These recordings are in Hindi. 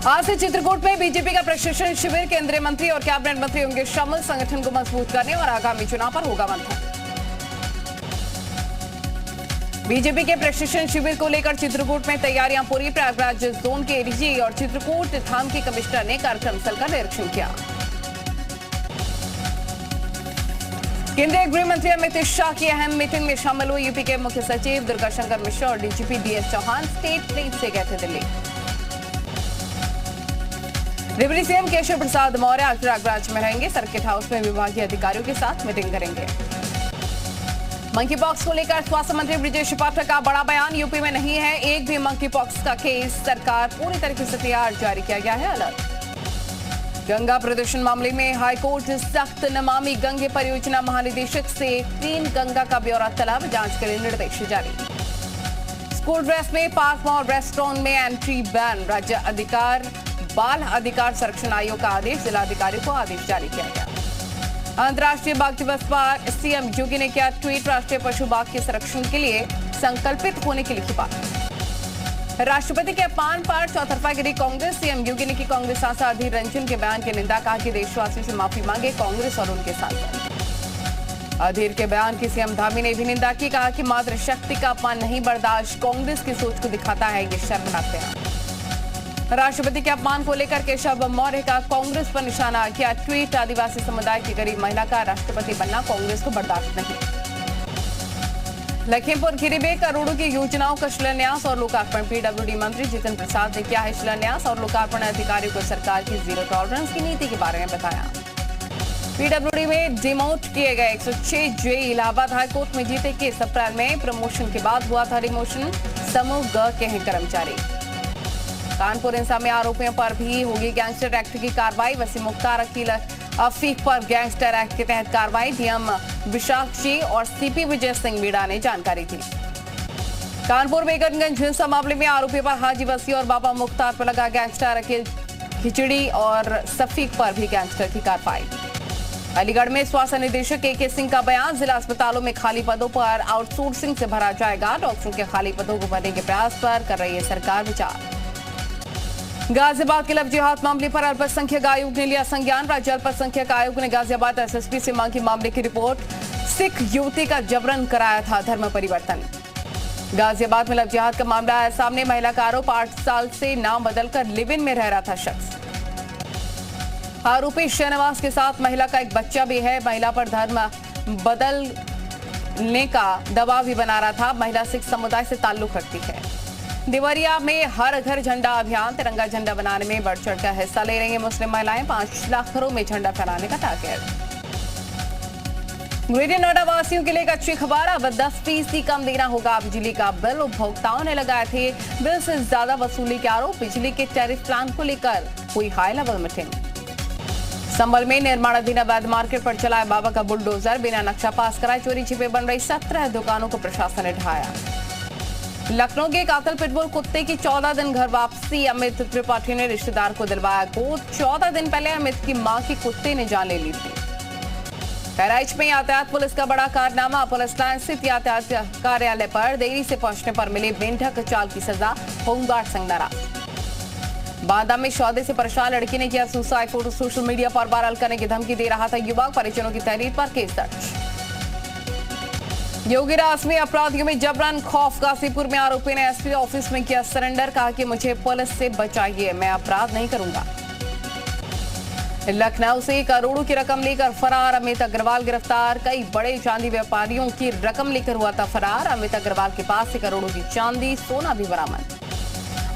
आज से चित्रकूट में बीजेपी का प्रशिक्षण शिविर, केंद्रीय मंत्री और कैबिनेट मंत्री होंगे शामिल। संगठन को मजबूत करने और आगामी चुनाव पर होगा मंथन। बीजेपी के प्रशिक्षण शिविर को लेकर चित्रकूट में तैयारियां पूरी। प्रयागराज जोन के एडीजी और चित्रकूट धाम के कमिश्नर ने कार्यक्रम स्थल का निरीक्षण किया। केंद्रीय गृह मंत्री अमित शाह की अहम मीटिंग में शामिल हुए यूपी के मुख्य सचिव दुर्गाशंकर मिश्रा और DGP DS Chauhan state train से गए थे दिल्ली। डिप्टी सीएम केशव प्रसाद मौर्य आज प्रयागराज में रहेंगे। सर्किट हाउस में विभागीय अधिकारियों के साथ मीटिंग करेंगे। मंकी पॉक्स को लेकर स्वास्थ्य मंत्री ब्रिजेश पाठक का बड़ा बयान। यूपी में नहीं है एक भी मंकी पॉक्स का केस, सरकार पूरी तरीके से तैयार, जारी किया गया है अलर्ट। गंगा प्रदूषण मामले में हाईकोर्ट सख्त, नमामि गंगे परियोजना महानिदेशक से क्लीन गंगा का ब्यौरा तलब, जांच के लिए निर्देश जारी। स्कूल ड्रेस में पार्क और रेस्टोरेंट में एंट्री बैन, राज्य अधिकार बाल अधिकार संरक्षण आयोग का आदेश, जिलाधिकारी को आदेश जारी किया गया। अंतर्राष्ट्रीय बाघ दिवस पर सीएम योगी ने किया ट्वीट, राष्ट्रीय पशु बाघ के संरक्षण के लिए संकल्पित होने की लिखी बात। राष्ट्रपति के अपमान पर चौतरफा गिरी कांग्रेस, सीएम योगी ने की कांग्रेस सांसद अधीर रंजन के बयान की निंदा, कहा कि देशवासियों से माफी मांगे कांग्रेस और उनके सांसद। अधीर के बयान की सीएम धामी ने भी निंदा की, कहा कि मातृशक्ति का अपमान नहीं बर्दाश्त, कांग्रेस की सोच को दिखाता है, ये शर्मनाक बयान। राष्ट्रपति के अपमान को लेकर केशव मौर्य का कांग्रेस पर निशाना, किया ट्वीट, आदिवासी समुदाय की गरीब महिला का राष्ट्रपति बनना कांग्रेस को बर्दाश्त नहीं। लखीमपुर खीरी में करोड़ों की योजनाओं का शिलान्यास और लोकार्पण, पीडब्ल्यूडी मंत्री जितिन प्रसाद ने किया है शिलान्यास और लोकार्पण। अधिकारियों को सरकार की जीरो टॉलरेंस की नीति के बारे में बताया। पीडब्ल्यूडी में डिमोट किए गए 106 जे इलाहाबाद हाईकोर्ट में जीते केस, अप्रैल में प्रमोशन के बाद हुआ था डिमोशन, समूह ग के हैं कर्मचारी। कानपुर हिंसा में आरोपियों पर भी होगी गैंगस्टर एक्ट की कार्रवाई, वसीम मुख्तार अकील अफीक पर गैंगस्टर एक्ट के तहत कार्रवाई, डीएम विशाखजी और सीपी विजय सिंह मीणा ने जानकारी दी। कानपुर बेगमगंज हिंसा मामले में आरोपियों पर हाजी वसी और बाबा मुख्तार पर लगा गैंगस्टर अकील खिचड़ी और सफीक पर भी गैंगस्टर की कार्रवाई। अलीगढ़ में स्वास्थ्य निदेशक के सिंह का बयान, जिला अस्पतालों में खाली पदों पर आउटसोर्सिंग से भरा जाएगा, डॉक्टरों के खाली पदों को भरने के प्रयास पर कर रही है सरकार विचार। गाजियाबाद के लव जिहाद मामले पर अल्पसंख्यक आयोग ने लिया संज्ञान, राज्य अल्पसंख्यक आयोग ने गाजियाबाद एसएसपी से मांगी मामले की रिपोर्ट, सिख युवती का जबरन कराया था धर्म परिवर्तन। गाजियाबाद में लव जिहाद का मामला आया सामने, महिला का आरोप 8 साल से नाम बदलकर लिव इन में रह रहा था शख्स। आरोपी शहनवाज के साथ महिला का एक बच्चा भी है, महिला पर धर्म बदलने का दबाव भी बना रहा था। महिला सिख समुदाय से ताल्लुक रखती है। देवरिया में हर घर झंडा अभियान, तिरंगा झंडा बनाने में बढ़ चढ़कर हिस्सा ले रही हैं मुस्लिम महिलाएं, 5 लाख घरों में झंडा फहराने का टारगेट। ग्रेटर नोएडा वासियों के लिए एक अच्छी खबर, अब 10% कम देना होगा बिजली का बिल। उपभोक्ताओं ने लगाए थे बिल से ज्यादा वसूली के आरोप, बिजली के टैरिफ प्लान को लेकर हुई हाई लेवल मीटिंग। संभल में निर्माणाधीन अवैध मार्केट पर चलाया बाबा का बुलडोजर, बिना नक्शा पास कराए चोरी छिपे बन रही 17 दुकानों को प्रशासन ने ढहाया। लखनऊ के कातल पिटबुल कुत्ते की 14 दिन घर वापसी, अमित त्रिपाठी ने रिश्तेदार को दिलवाया गोद। 14 दिन पहले अमित की मां की कुत्ते ने जान ले ली थी। बहराइच में यातायात पुलिस का बड़ा कारनामा, पुलिस लाइन स्थित यातायात कार्यालय पर देरी से पहुंचने पर मिली बेंढक चाल की सजा, होमगार्ड संग नाराज। बांदा में सौदे से परेशान लड़की ने किया सुसाइड, फोटो सोशल मीडिया पर वायरल करने की धमकी दे रहा था युवक, परिजनों की तहरीर पर केस दर्ज। योगीराज में अपराधियों में जबरन खौफ, गाजीपुर में आरोपी ने एसपी ऑफिस में किया सरेंडर, कहा कि मुझे पुलिस से बचाइए, मैं अपराध नहीं करूंगा। लखनऊ से करोड़ों की रकम लेकर फरार अमित अग्रवाल गिरफ्तार, कई बड़े चांदी व्यापारियों की रकम लेकर हुआ था फरार। अमित अग्रवाल के पास से करोड़ों की चांदी, सोना भी बरामद।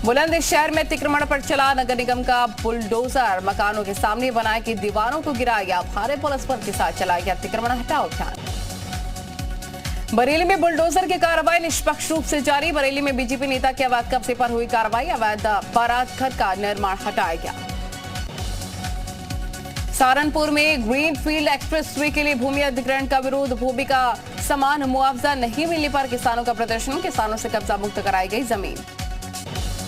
बुलंदशहर में अतिक्रमण पर चला नगर निगम का बुलडोजर, मकानों के सामने बनाए की दीवारों को गिराया, भारे पुलिस बल के साथ चला गया अतिक्रमण हटाओ अभियान। बरेली में बुलडोजर की कार्रवाई निष्पक्ष रूप से जारी, बरेली में बीजेपी नेता के अवैध कब्जे पर हुई कार्रवाई, अवैध बारात घर का निर्माण हटाया गया। सहारनपुर में ग्रीनफील्ड एक्सप्रेसवे के लिए भूमि अधिग्रहण का विरोध, भूमि का समान मुआवजा नहीं मिलने पर किसानों का प्रदर्शन, किसानों से कब्जा मुक्त कराई गई जमीन।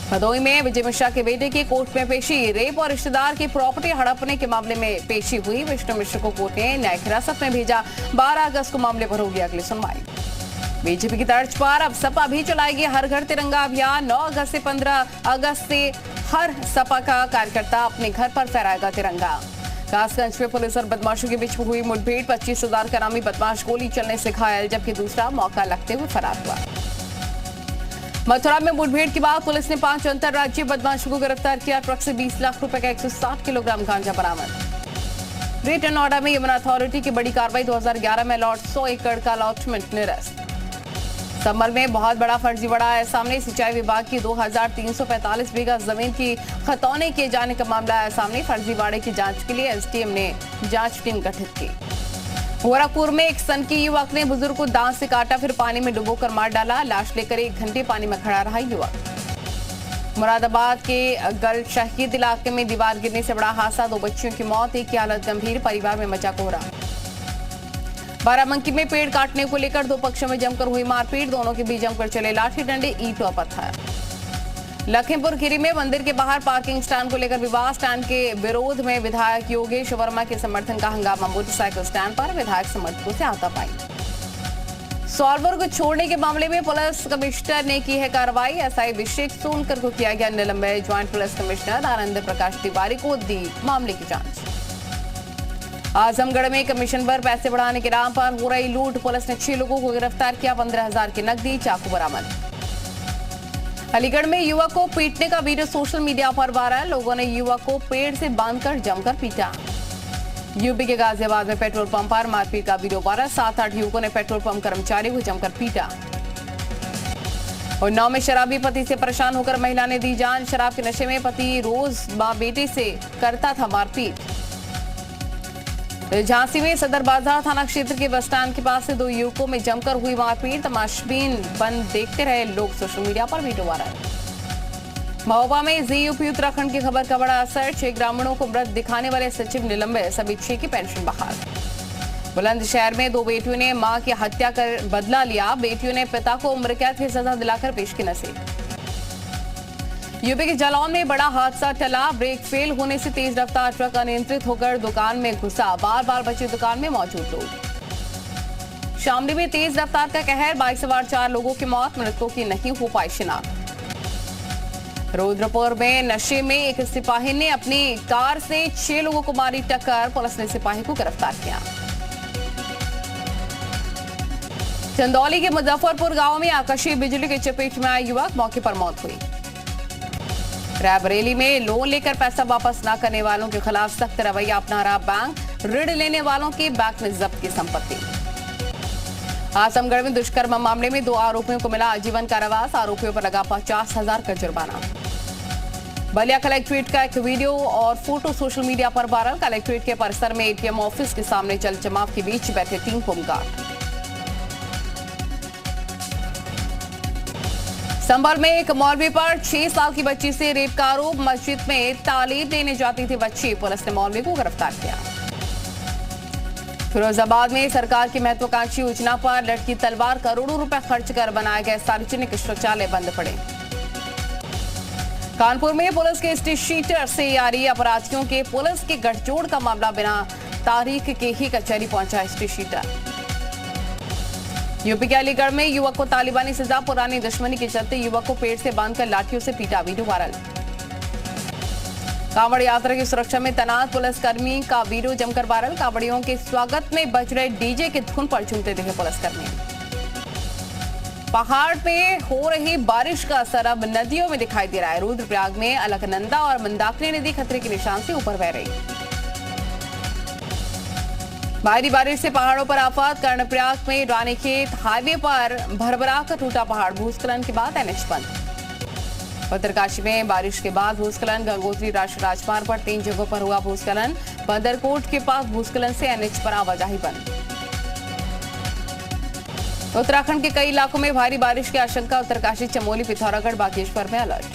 भदोही में विजय मिश्रा के बेटे की कोर्ट में पेशी, रेप और रिश्तेदार की प्रॉपर्टी हड़पने के मामले में पेशी हुई, विष्णु मिश्र को कोर्ट ने न्यायिक हिरासत में भेजा, 12 अगस्त को मामले पर होगी अगली सुनवाई। बीजेपी की तर्ज पर अब सपा भी चलाएगी हर घर तिरंगा अभियान, 9 अगस्त से 15 अगस्त से हर सपा का कार्यकर्ता अपने घर पर फहराएगा तिरंगा। कासगंज में पुलिस और बदमाशों के बीच हुई मुठभेड़। 25,000 का नामी बदमाश गोली चलने से घायल, जबकि दूसरा मौका लगते हुए फरार हुआ। मथुरा में मुठभेड़ के बाद पुलिस ने 5 अंतर्राज्यीय बदमाशों को गिरफ्तार किया। ट्रक से 20 लाख रुपए का 160 किलोग्राम गांजा बरामद। ग्रेटर नोएडा में यमुना अथॉरिटी की बड़ी कार्रवाई। 2011 में लॉट 100 एकड़ का अलॉटमेंट निरस्त। संभल में बहुत बड़ा फर्जीवाड़ा आया सामने। सिंचाई विभाग की 2345 बीघा जमीन की खतौनी किए जाने का मामला आया सामने। फर्जीवाड़े की जांच के लिए एसडीएम ने जांच टीम गठित की। गोरखपुर में एक सनकी युवक ने बुजुर्ग को दांत से काटा, फिर पानी में डुबोकर मार डाला। लाश लेकर 1 घंटे पानी में खड़ा रहा युवक। मुरादाबाद के गल शहीद इलाके में दीवार गिरने से बड़ा हादसा। 2 बच्चियों की मौत, एक की हालत गंभीर। परिवार में मचा कोहरा। बाराबंकी में पेड़ काटने को लेकर 2 पक्षों में जमकर हुई मारपीट। दोनों के बीच जमकर चले लाठी डंडे, ईंट और पत्थर। लखीमपुर खीरी में मंदिर के बाहर पार्किंग स्टैंड को लेकर विवाद। स्टैंड के विरोध में विधायक योगेश वर्मा के समर्थन का हंगामा। मोटरसाइकिल स्टैंड पर विधायक समर्थकों से हाथापाई। सॉल्वर को छोड़ने के मामले में पुलिस कमिश्नर ने की है कार्रवाई। एसआई अभिषेक सोनकर को किया गया निलंबित। Joint police commissioner Anand Prakash Tiwari को दी मामले की जांच। आजमगढ़ में कमीशन पर पैसे बढ़ाने के नाम पर हो रही लूट। पुलिस ने 6 लोगों को गिरफ्तार किया। 15,000 की नकदी, चाकू बरामद। अलीगढ़ में युवक को पीटने का वीडियो सोशल मीडिया पर वायरल। लोगों ने युवक को पेड़ से बांधकर जमकर पीटा। यूपी के गाजियाबाद में पेट्रोल पंप पर मारपीट का वीडियो वायरल। 7-8 युवकों ने पेट्रोल पंप कर्मचारी को जमकर पीटा। उन्नाव में शराबी पति से परेशान होकर महिला ने दी जान। शराब के नशे में पति रोज मां बेटे से करता था मारपीट। झांसी में सदर बाजार थाना क्षेत्र के बस स्टैंड के पास से 2 युवकों में जमकर हुई मारपीट। तमाशबीन बंद देखते रहे लोग। सोशल मीडिया पर वीडियो वायरल। महोबा में जेयूपी उत्तराखंड की खबर का बड़ा असर। 6 ग्रामीणों को मृत दिखाने वाले सचिव निलंबित, सभी 6 की पेंशन बहाल। बुलंदशहर में 2 बेटियों ने मां की हत्या कर बदला लिया। बेटियों ने पिता को उम्र कैद की सजा दिलाकर पेश की नसीब। यूपी के जालौन में बड़ा हादसा टला। ब्रेक फेल होने से तेज रफ्तार ट्रक अनियंत्रित होकर दुकान में घुसा। बार-बार बची दुकान में मौजूद लोग। शामली में तेज रफ्तार का कहर। बाइक सवार 4 लोगों की मौत, मृतकों की नहीं हो पाई शिनाख्त। रुद्रपुर में नशे में एक सिपाही ने अपनी कार से 6 लोगों को मारी टक्कर। पुलिस ने सिपाही को गिरफ्तार किया। चंदौली के मुजफ्फरपुर गांव में आकाशीय बिजली की चपेट में आए युवक, मौके पर मौत हुई। रायबरेली में लोन लेकर पैसा वापस न करने वालों के खिलाफ सख्त रवैया अपना रहा बैंक। ऋण लेने वालों की बैंक ने जब्त की संपत्ति। आजमगढ़ में दुष्कर्म मामले में 2 आरोपियों को मिला आजीवन कारावास। आरोपियों पर लगा 50,000 का जुर्माना। बलिया कलेक्ट्रेट का एक वीडियो और फोटो सोशल मीडिया पर वायरल। कलेक्ट्रेट के परिसर में एटीएम ऑफिस के सामने जल जमाव के बीच बैठे 3 होमगार्ड। संभल में एक मौलवी पर 6 साल की बच्ची से रेप का आरोप। मस्जिद में तालीम देने जाती थी बच्ची। पुलिस ने मौलवी को गिरफ्तार किया। फिरोजाबाद में सरकार की महत्वाकांक्षी योजना पर लटकी तलवार। करोड़ों रुपए खर्च कर बनाए गए सार्वजनिक शौचालय बंद पड़े। कानपुर में पुलिस के स्टेज शीटर से यारी। अपराधियों के पुलिस के गठजोड़ का मामला बिना तारीख के ही कचहरी पहुंचा स्टेज शीटर। यूपी के अलीगढ़ में युवक को तालिबानी सजा। पुरानी दुश्मनी के चलते युवक को पेड़ से बांधकर लाठियों से पीटा, वीडियो वायरल। कांवड़ यात्रा की सुरक्षा में तैनात पुलिसकर्मी का वीडियो जमकर वायरल। कांवड़ियों के स्वागत में बज रहे डीजे के धुन पर झूमते दिखे पुलिसकर्मी। पहाड़ पे हो रही बारिश का असर अब नदियों में दिखाई दे रहा है। रुद्रप्रयाग में अलकनंदा और मंदाकिनी नदी खतरे के निशान से ऊपर बह रही। भारी बारिश से पहाड़ों पर आफत। कर्णप्रयाग में रानीखेत हाईवे पर भरभरा कर टूटा पहाड़। भूस्खलन के बाद एनएच बंद। उत्तरकाशी में बारिश के बाद भूस्खलन। गंगोत्री राष्ट्रीय राजमार्ग पर 3 जगहों पर हुआ भूस्खलन। बंदरकोट के पास भूस्खलन से एनएच पर आवाजाही बंद। उत्तराखंड के कई इलाकों में भारी बारिश की आशंका। उत्तरकाशी, चमोली, पिथौरागढ़, बागेश्वर में अलर्ट।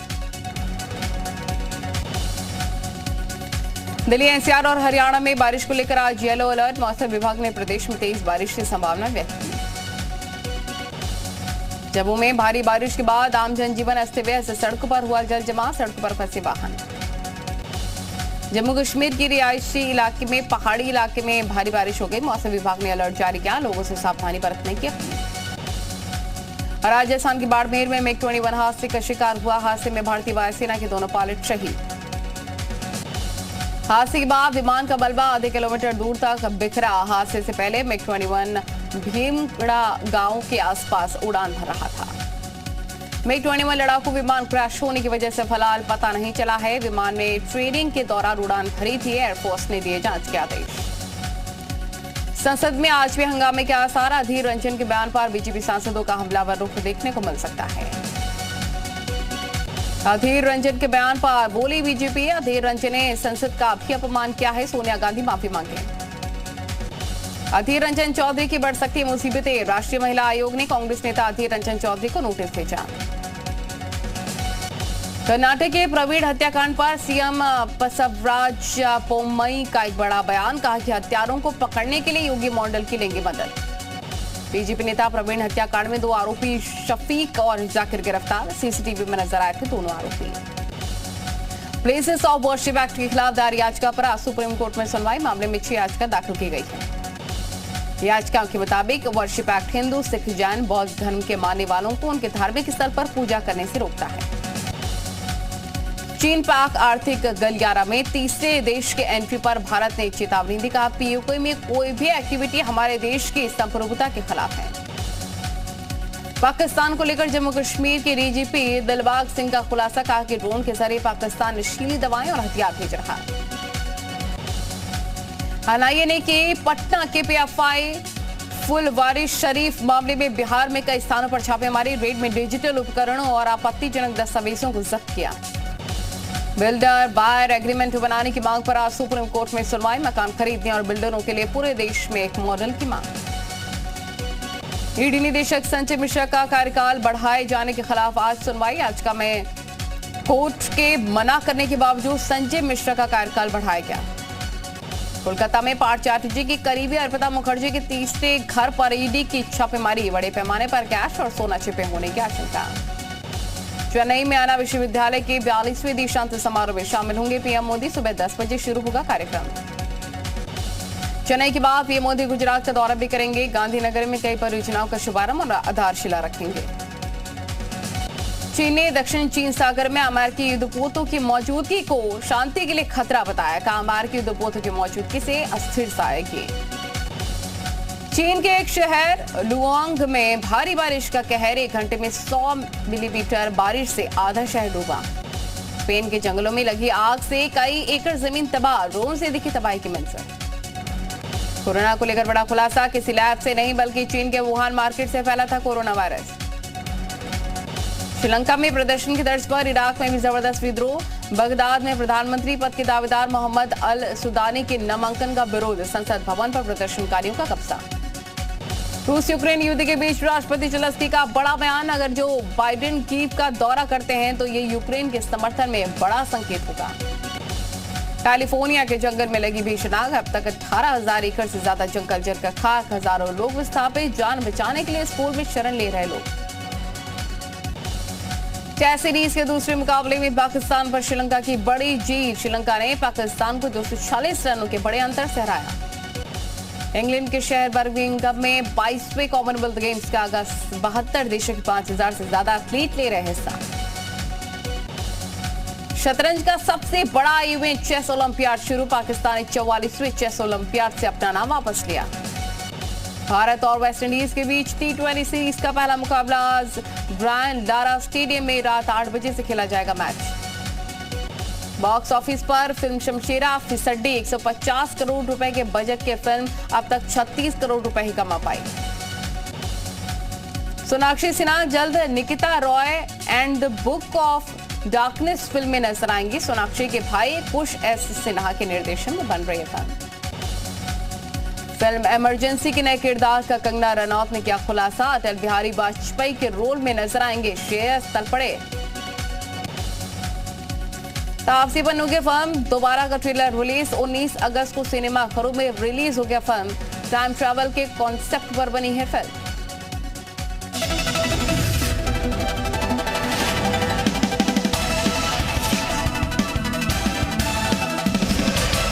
दिल्ली, एनसीआर और हरियाणा में बारिश को लेकर आज येलो अलर्ट। मौसम विभाग ने प्रदेश में तेज बारिश की संभावना व्यक्त की। जम्मू में भारी बारिश के बाद आम जनजीवन अस्त व्यस्त। सड़कों पर हुआ जल जमाव, सड़कों पर फंसे वाहन। जम्मू कश्मीर की रिहायशी इलाके में पहाड़ी इलाके में भारी बारिश हो गई। मौसम विभाग ने अलर्ट जारी किया, लोगों से सावधानी बरतने की अपील। राजस्थान के बाड़मेर में MiG-21 हादसे का शिकार हुआ। हादसे में भारतीय वायुसेना के दोनों पायलट शहीद। हादसे के बाद विमान का मलबा आधे किलोमीटर दूर तक बिखरा। हादसे से पहले MiG-21 भीमगढ़ा गांव के आसपास उड़ान भर रहा था। MiG-21 लड़ाकू विमान क्रैश होने की वजह से फिलहाल पता नहीं चला है। विमान ने ट्रेनिंग के दौरान उड़ान भरी थी। एयरफोर्स ने दिए जांच के आदेश। संसद में आज भी हंगामे के आसार। अधीर रंजन के बयान पर बीजेपी सांसदों का हमलावर रुख देखने को मिल सकता है। अधीर रंजन के बयान पर बोली बीजेपी। अधीर रंजन ने संसद का भी अपमान किया है। सोनिया गांधी माफी मांगे। अधीर रंजन चौधरी की बढ़ सकती मुसीबतें। राष्ट्रीय महिला आयोग ने कांग्रेस नेता अधीर रंजन चौधरी को नोटिस भेजा। कर्नाटक के प्रवीण हत्याकांड पर सीएम बसवराज बोम्मई का एक बड़ा बयान। कहा कि हत्यारों को पकड़ने के लिए योगी मॉडल की लेंगे मदद। बीजेपी नेता प्रवीण हत्याकांड में 2 आरोपी शफीक और जाकिर गिरफ्तार। सीसीटीवी में नजर आए थे दोनों आरोपी। प्लेसेस ऑफ वर्शिप एक्ट के खिलाफ दायर याचिका पर आज सुप्रीम कोर्ट में सुनवाई। मामले में 6 याचिका दाखिल की गई है। याचिकाओं के मुताबिक वर्शिप एक्ट हिंदू, सिख, जैन, बौद्ध धर्म के मानने वालों को उनके धार्मिक स्थल पर पूजा करने से रोकता है। चीन पाक आर्थिक गलियारा में तीसरे देश के एंट्री पर भारत ने चेतावनी दी। कहा पीओके में कोई भी एक्टिविटी हमारे देश की संप्रभुता के खिलाफ है। पाकिस्तान को लेकर जम्मू कश्मीर के डीजीपी दिलबाग सिंह का खुलासा। कहा कि ड्रोन के जरिए पाकिस्तान नशीली दवाएं और हथियार भेज रहा है। एनआईए के पटना के PFI फुलवारी शरीफ मामले में बिहार में कई स्थानों पर छापेमारी। रेड में डिजिटल उपकरणों और आपत्तिजनक दस्तावेजों को जब्त किया। बिल्डर बायर एग्रीमेंट बनाने की मांग पर आज सुप्रीम कोर्ट में सुनवाई। मकान खरीदने और बिल्डरों के लिए पूरे देश में एक मॉडल की मांग। ईडी निदेशक संजय मिश्रा का कार्यकाल बढ़ाए जाने के खिलाफ आज सुनवाई। याचिका में कोर्ट के मना करने के बावजूद संजय मिश्रा का कार्यकाल बढ़ाया गया। कोलकाता में पार्थ चैटर्जी की करीबी अर्पिता मुखर्जी के तीसरे घर पर ईडी की छापेमारी। बड़े पैमाने पर कैश और सोना छिपे होने की आशंका। चेन्नई में आना विश्वविद्यालय के 42वें दीक्षांत समारोह में शामिल होंगे पीएम मोदी। सुबह 10 बजे शुरू होगा कार्यक्रम। चेन्नई के बाद पीएम मोदी गुजरात का दौरा भी करेंगे। गांधीनगर में कई परियोजनाओं का शुभारंभ और आधारशिला रखेंगे। चीन ने दक्षिण चीन सागर में अमेरिकी युद्धपोतों की मौजूदगी को शांति के लिए खतरा बताया। कहा अमेरिकी युद्धपोतों की मौजूदगी से अस्थिरता आएगी। चीन के एक शहर लुआंग में भारी बारिश का कहर। 1 घंटे में 100 मिलीमीटर बारिश से आधा शहर डूबा। स्पेन के जंगलों में लगी आग से कई एकड़ जमीन तबाह। ड्रोन से दिखी तबाही की मंजर। कोरोना को लेकर बड़ा खुलासा। किसी लैब से नहीं बल्कि चीन के वुहान मार्केट से फैला था कोरोना वायरस। श्रीलंका में प्रदर्शन की तर्ज पर इराक में भी जबरदस्त विद्रोह। बगदाद में प्रधानमंत्री पद के दावेदार मोहम्मद अल सुदानी के नामांकन का विरोध। संसद भवन पर प्रदर्शनकारियों का कब्जा। रूस यूक्रेन युद्ध के बीच राष्ट्रपति जेलेंस्की का बड़ा बयान। अगर जो बाइडेन कीव का दौरा करते हैं तो ये यूक्रेन के समर्थन में बड़ा संकेत होगा। कैलिफोर्निया के जंगल में लगी भीषण आग। अब तक 18,000 एकड़ से ज्यादा जंगल जलकर खाक। हजारों लोग विस्थापित। जान बचाने के लिए स्कूल में शरण ले रहे लोग। टेस्ट सीरीज के दूसरे मुकाबले में पाकिस्तान पर श्रीलंका की बड़ी जीत। श्रीलंका ने पाकिस्तान को 240 रनों के बड़े अंतर से हराया। इंग्लैंड के शहर बर्मिंघम में 22वें कॉमनवेल्थ गेम्स का आगाज। 72 देशों के 5,000 से ज्यादा एथलीट ले रहे हिस्सा। शतरंज का सबसे बड़ा इवेंट चेस ओलंपियाड शुरू। पाकिस्तान ने 44वें चेस ओलंपियाड से अपना नाम वापस लिया। भारत और वेस्टइंडीज के बीच T20 सीरीज का पहला मुकाबला आज ग्रैंड लारा स्टेडियम में रात 8 बजे से खेला जाएगा मैच। बॉक्स ऑफिस पर फिल्म शमशेरा फिसड्डी। 150 करोड़ रुपए के बजट के फिल्म अब तक 36 करोड़ रुपए ही कमा पाई। सोनाक्षी सिन्हा जल्द Nikita Roy and the book of darkness film में नजर आएंगी। सोनाक्षी के भाई कुश एस सिन्हा के निर्देशन में बन रही है फिल्म इमरजेंसी के नए किरदार का कंगना रनौत ने किया खुलासा। अटल बिहारी वाजपेयी के रोल में नजर आएंगे श्रेयस तलपड़े। तापसी पन्नू की फिल्म दोबारा का ट्रेलर रिलीज। 19 अगस्त को सिनेमा घरों में रिलीज हो गया फिल्म। टाइम ट्रैवल के कॉन्सेप्ट पर बनी है फिल्म।